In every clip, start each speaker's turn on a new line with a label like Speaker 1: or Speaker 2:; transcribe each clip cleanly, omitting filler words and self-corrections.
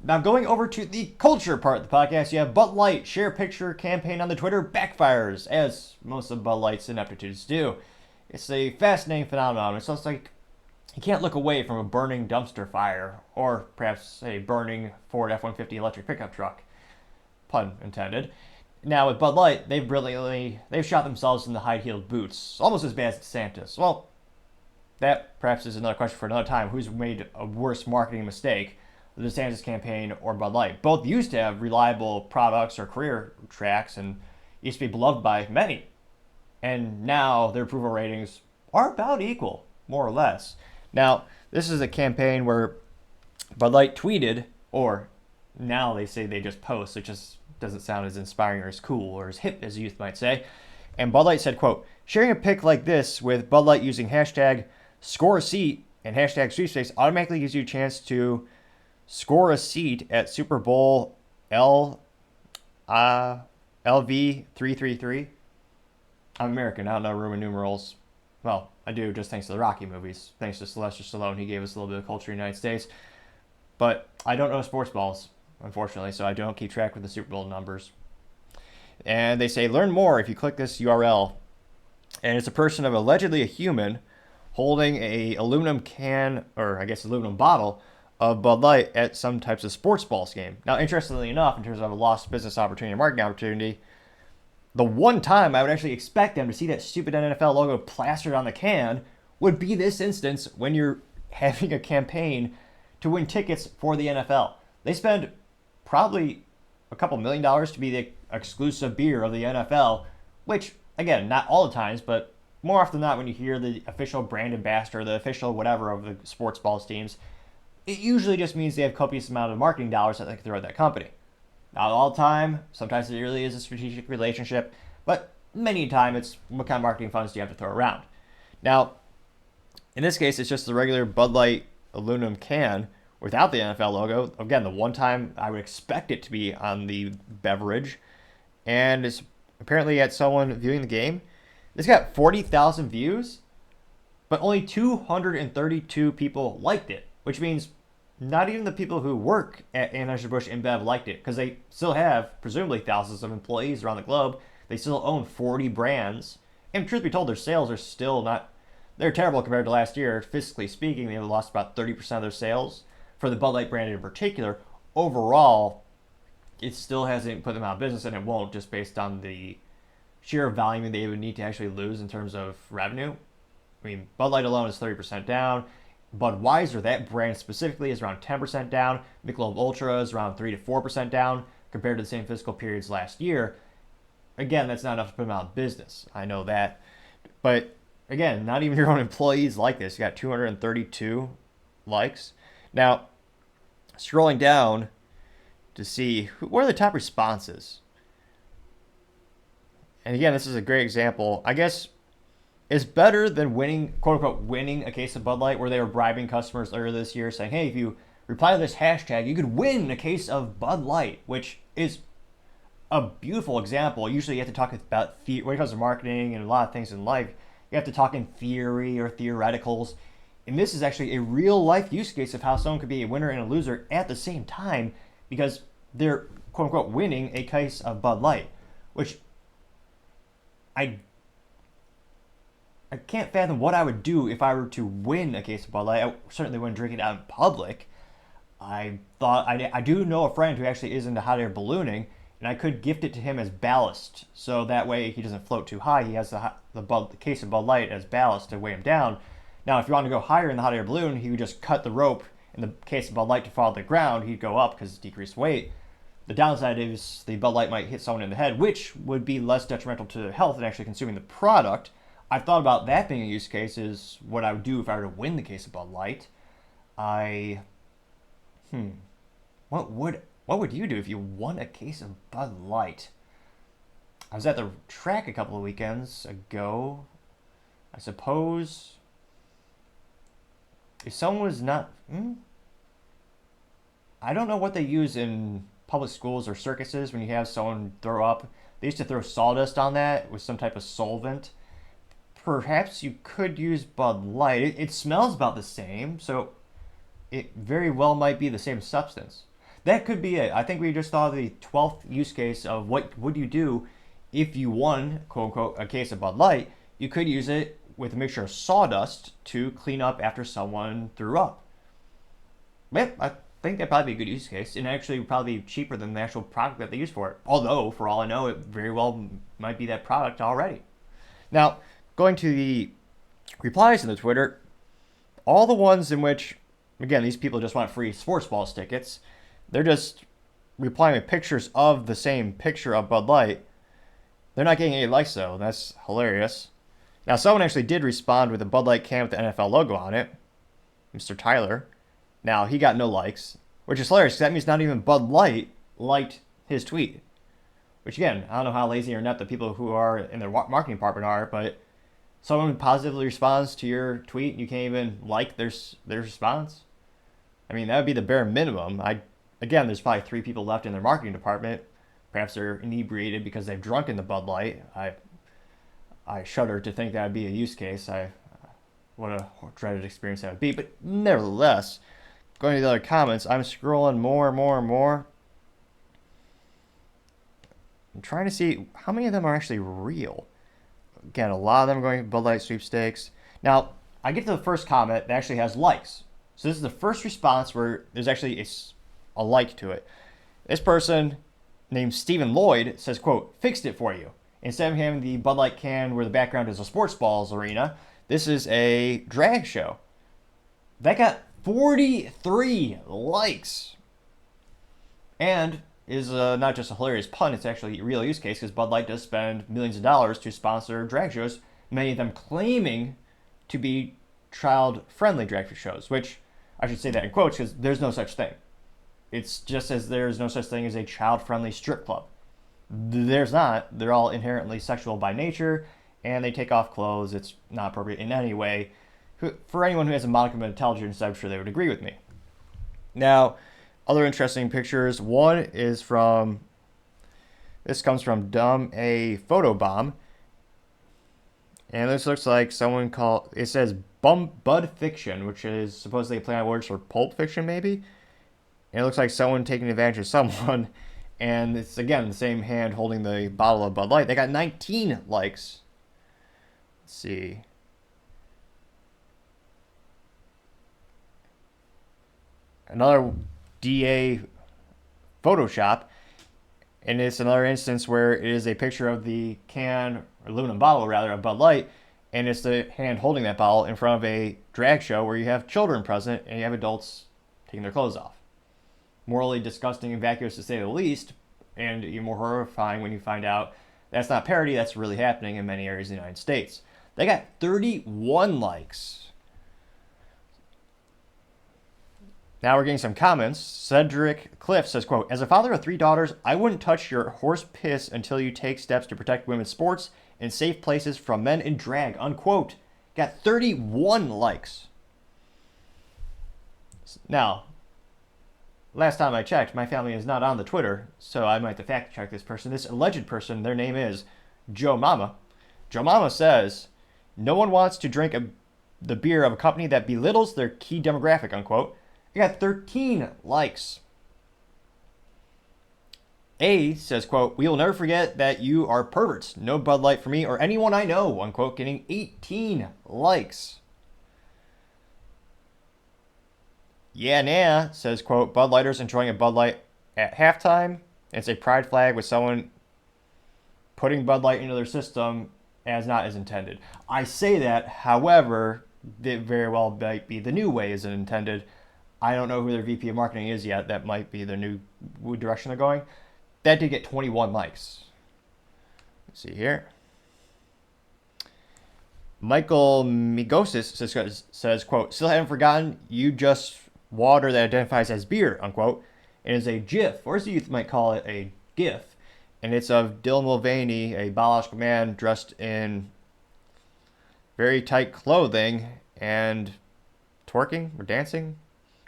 Speaker 1: Now, going over to the culture part of the podcast, you have Bud Light share picture campaign on the Twitter backfires, as most of Bud Light's ineptitudes do. It's a fascinating phenomenon. It's just like you can't look away from a burning dumpster fire, or perhaps a burning Ford F-150 electric pickup truck. Pun intended. Now with Bud Light, they've shot themselves in the high-heeled boots, almost as bad as DeSantis. Well, that perhaps is another question for another time. Who's made a worse marketing mistake, the DeSantis campaign or Bud Light? Both used to have reliable products or career tracks and used to be beloved by many. And now their approval ratings are about equal, more or less. Now, this is a campaign where Bud Light tweeted, or now they say they just post, which just doesn't sound as inspiring or as cool or as hip as youth might say. And Bud Light said, quote, sharing a pic like this with Bud Light using hashtag score a seat and hashtag sweepstakes automatically gives you a chance to score a seat at Super Bowl LV333. I'm American. I don't know Roman numerals. Well, I do, just thanks to the Rocky movies. Thanks to Sylvester Stallone. He gave us a little bit of culture in the United States. But I don't know sports balls, unfortunately, so I don't keep track with the Super Bowl numbers. And they say, learn more if you click this URL. And it's a person of allegedly a human holding a aluminum can, or I guess aluminum bottle, of Bud Light at some types of sports balls game. Now, interestingly enough, in terms of a lost business opportunity and marketing opportunity, the one time I would actually expect them to see that stupid NFL logo plastered on the can would be this instance when you're having a campaign to win tickets for the NFL. They spend probably a couple $1,000,000 to be the exclusive beer of the NFL, which, again, not all the times, but more often than not when you hear the official brand ambassador, the official whatever of the sports balls teams, it usually just means they have copious amount of marketing dollars that they can throw at that company. Not all the time. Sometimes it really is a strategic relationship, but many times it's what kind of marketing funds do you have to throw around. Now, in this case, it's just the regular Bud Light aluminum can without the NFL logo. Again, the one time I would expect it to be on the beverage, and it's apparently at someone viewing the game. This got 40,000 views, but only 232 people liked it, which means not even the people who work at Anheuser-Busch InBev liked it, because they still have presumably thousands of employees around the globe. They still own 40 brands, and truth be told, their sales are still not, they're terrible compared to last year. Fiscally speaking, they've lost about 30% of their sales. For the Bud Light brand in particular, overall, it still hasn't put them out of business, and it won't, just based on the sheer volume they would need to actually lose in terms of revenue. I mean, Bud Light alone is 30% down. Budweiser, that brand specifically, is around 10% down. Michelob Ultra is around 3 to 4% down compared to the same fiscal periods last year. Again, that's not enough to put them out of business. I know that. But again, not even your own employees like this. You got 232 likes. Now, scrolling down to see what are the top responses. And again, this is a great example. I guess it's better than winning, quote unquote, winning a case of Bud Light, where they were bribing customers earlier this year saying, hey, if you reply to this hashtag, you could win a case of Bud Light, which is a beautiful example. Usually you have to talk about, when it comes to marketing and a lot of things in life, you have to talk in theory or theoreticals. And this is actually a real life use case of how someone could be a winner and a loser at the same time, because they're, quote unquote, winning a case of Bud Light, which I can't fathom what I would do if I were to win a case of Bud Light. I certainly wouldn't drink it out in public. I do know a friend who actually is into hot air ballooning, and I could gift it to him as ballast, so that way he doesn't float too high. He has the case of Bud Light as ballast to weigh him down. Now, if you want to go higher in the hot air balloon, he would just cut the rope in the case of Bud Light to fall to the ground. He'd go up because it's decreased weight. The downside is the Bud Light might hit someone in the head, which would be less detrimental to health than actually consuming the product. I've thought about that being a use case, is what I would do if I were to win the case of Bud Light. What would you do if you won a case of Bud Light? I was at the track a couple of weekends ago. I suppose if someone was not, I don't know what they use in public schools or circuses when you have someone throw up. They used to throw sawdust on that with some type of solvent. Perhaps you could use Bud Light. It smells about the same, so it very well might be the same substance. That could be it. I think we just saw the 12th use case of what would you do if you won, quote unquote, a case of Bud Light. You could use it with a mixture of sawdust to clean up after someone threw up. Yeah, I think that'd probably be a good use case, and actually would probably be cheaper than the actual product that they use for it. Although, for all I know, it very well might be that product already. Now, going to the replies in the Twitter, all the ones in which, again, these people just want free sports balls tickets, they're just replying with pictures of the same picture of Bud Light. They're not getting any likes, though. That's hilarious. Now, someone actually did respond with a Bud Light can with the NFL logo on it, Mr. Tyler. Now, he got no likes, which is hilarious because that means not even Bud Light liked his tweet. Which, again, I don't know how lazy or inept the people who are in their marketing department are, but someone positively responds to your tweet and you can't even like their response. I mean, that would be the bare minimum. Again, there's probably 3 people left in their marketing department. Perhaps they're inebriated because they've drunken the Bud Light. I shudder to think that would be a use case. What a dreaded experience that would be. But nevertheless, going to the other comments, I'm scrolling more and more and more. I'm trying to see how many of them are actually real. Again, a lot of them are going Bud Light sweepstakes. Now, I get to the first comment that actually has likes. So this is the first response where there's actually a like to it. This person named Stephen Lloyd says, quote, fixed it for you. Instead of having the Bud Light can where the background is a sports balls arena, this is a drag show. That got 43 likes. And is not just a hilarious pun, it's actually a real use case because Bud Light does spend millions of dollars to sponsor drag shows, many of them claiming to be child-friendly drag shows, which I should say that in quotes because there's no such thing. It's just as there's no such thing as a child-friendly strip club. There's not. They're all inherently sexual by nature, and they take off clothes. It's not appropriate in any way. For anyone who has a modicum of intelligence, I'm sure they would agree with me. Now, other interesting pictures. One is this comes from Dumb A Photo Bomb. And this looks like someone it says Bud Fiction, which is supposedly a play on words for Pulp Fiction, maybe. And it looks like someone taking advantage of someone. And it's, again, the same hand holding the bottle of Bud Light. They got 19 likes. Let's see. Another DA Photoshop. And it's another instance where it is a picture of the can, or aluminum bottle rather, of Bud Light. And it's the hand holding that bottle in front of a drag show where you have children present and you have adults taking their clothes off. Morally disgusting and vacuous to say the least, and even more horrifying when you find out that's not parody, that's really happening in many areas of the United States. They got 31 likes. Now we're getting some comments. Cedric Cliff says, quote, as a father of 3 daughters, I wouldn't touch your horse piss until you take steps to protect women's sports and safe places from men in drag, unquote. Got 31 likes. Now, last time I checked, my family is not on the Twitter, so I might have to fact check this person. This alleged person, their name is Joe Mama. Joe Mama says, no one wants to drink the beer of a company that belittles their key demographic, unquote. I got 13 likes. A says, quote, we will never forget that you are perverts. No Bud Light for me or anyone I know, unquote, getting 18 likes. Yeah, nah, says, quote, Bud Lighters enjoying a Bud Light at halftime. It's a pride flag with someone putting Bud Light into their system as not as intended. I say that, however, it very well might be the new way as intended. I don't know who their VP of marketing is yet. That might be the new direction they're going. That did get 21 likes. Let's see here. Michael Migosis says, quote, still haven't forgotten you just water that identifies as beer, unquote. It is a GIF, or as the youth might call it, a GIF. And it's of Dylan Mulvaney, a biological man dressed in very tight clothing and twerking or dancing.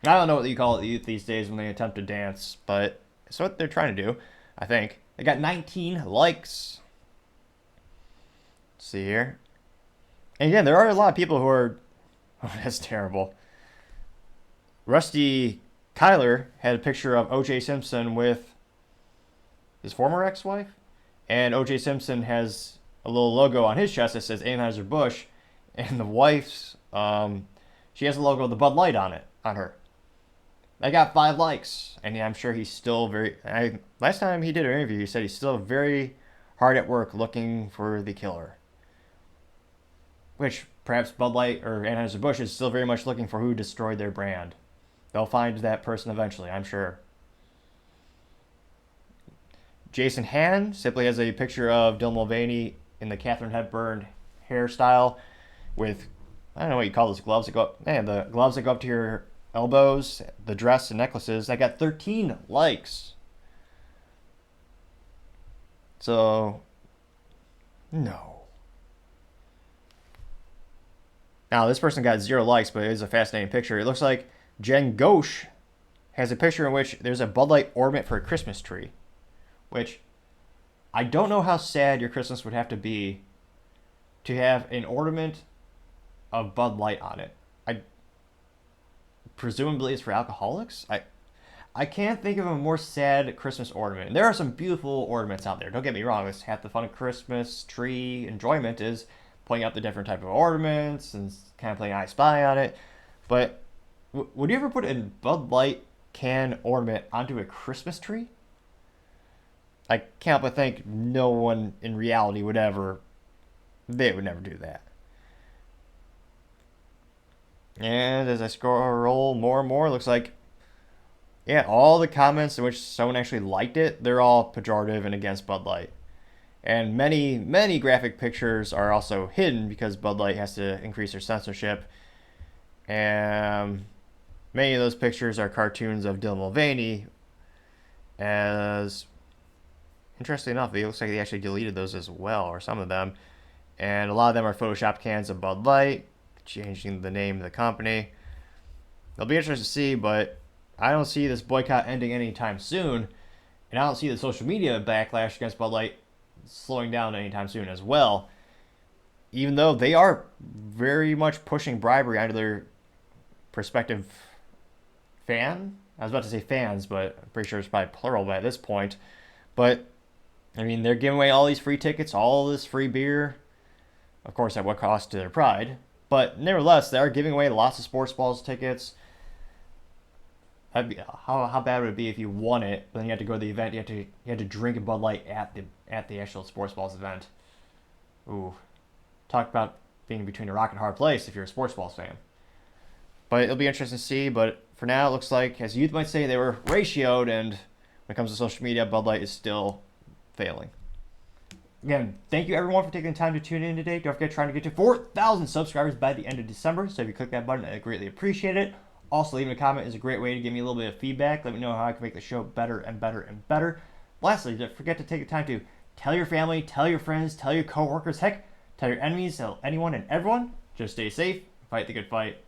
Speaker 1: I don't know what you call it the youth these days when they attempt to dance, but it's what they're trying to do, I think. They got 19 likes. Let's see here. And again, there are a lot of people who are... Oh, that's terrible. Rusty Kyler had a picture of O.J. Simpson with his former ex-wife, and O.J. Simpson has a little logo on his chest that says Anheuser-Busch, and the wife's, she has a logo of the Bud Light on it, on her. I got 5 likes, and I'm sure he's still last time he did an interview, he said he's still very hard at work looking for the killer. Which, perhaps Bud Light or Anheuser-Busch is still very much looking for who destroyed their brand. They'll find that person eventually, I'm sure. Jason Han simply has a picture of Dylan Mulvaney in the Katharine Hepburn hairstyle with, I don't know what you call those gloves that go up, the gloves that go up to your elbows, the dress and necklaces. I got 13 likes. So, no. Now, this person got 0 likes, but it is a fascinating picture. It looks like Jen Ghosh has a picture in which there's a Bud Light ornament for a Christmas tree. Which, I don't know how sad your Christmas would have to be to have an ornament of Bud Light on it. Presumably it's for alcoholics? I can't think of a more sad Christmas ornament. And there are some beautiful ornaments out there. Don't get me wrong. It's half the fun of Christmas tree enjoyment is pointing out the different type of ornaments and kind of playing I Spy on it. But would you ever put a Bud Light can ornament onto a Christmas tree? I can't but think no one in reality would never do that. And as I scroll more and more, it looks like, yeah, all the comments in which someone actually liked it, they're all pejorative and against Bud Light. And many, many graphic pictures are also hidden because Bud Light has to increase their censorship. And many of those pictures are cartoons of Dylan Mulvaney. As interestingly enough, it looks like they actually deleted those as well, or some of them. And a lot of them are Photoshop cans of Bud Light, changing the name of the company. It'll be interesting to see, but I don't see this boycott ending anytime soon. And I don't see the social media backlash against Bud Light slowing down anytime soon as well. Even though they are very much pushing bribery onto their prospective fan. I was about to say fans, but I'm pretty sure it's probably plural by this point. But, I mean, they're giving away all these free tickets, all this free beer. Of course, at what cost to their pride. But nevertheless, they are giving away lots of sports balls tickets. How bad would it be if you won it, but then you had to go to the event, you had to drink a Bud Light at the actual sports balls event. Ooh. Talk about being between a rock and a hard place if you're a sports balls fan. But it'll be interesting to see, but for now it looks like, as youth might say, they were ratioed, and when it comes to social media, Bud Light is still failing. Again, thank you everyone for taking the time to tune in today. Don't forget, trying to get to 4,000 subscribers by the end of December. So if you click that button, I greatly appreciate it. Also, leaving a comment is a great way to give me a little bit of feedback. Let me know how I can make the show better and better and better. Lastly, don't forget to take the time to tell your family, tell your friends, tell your coworkers, heck, tell your enemies, tell anyone and everyone. Just stay safe, fight the good fight.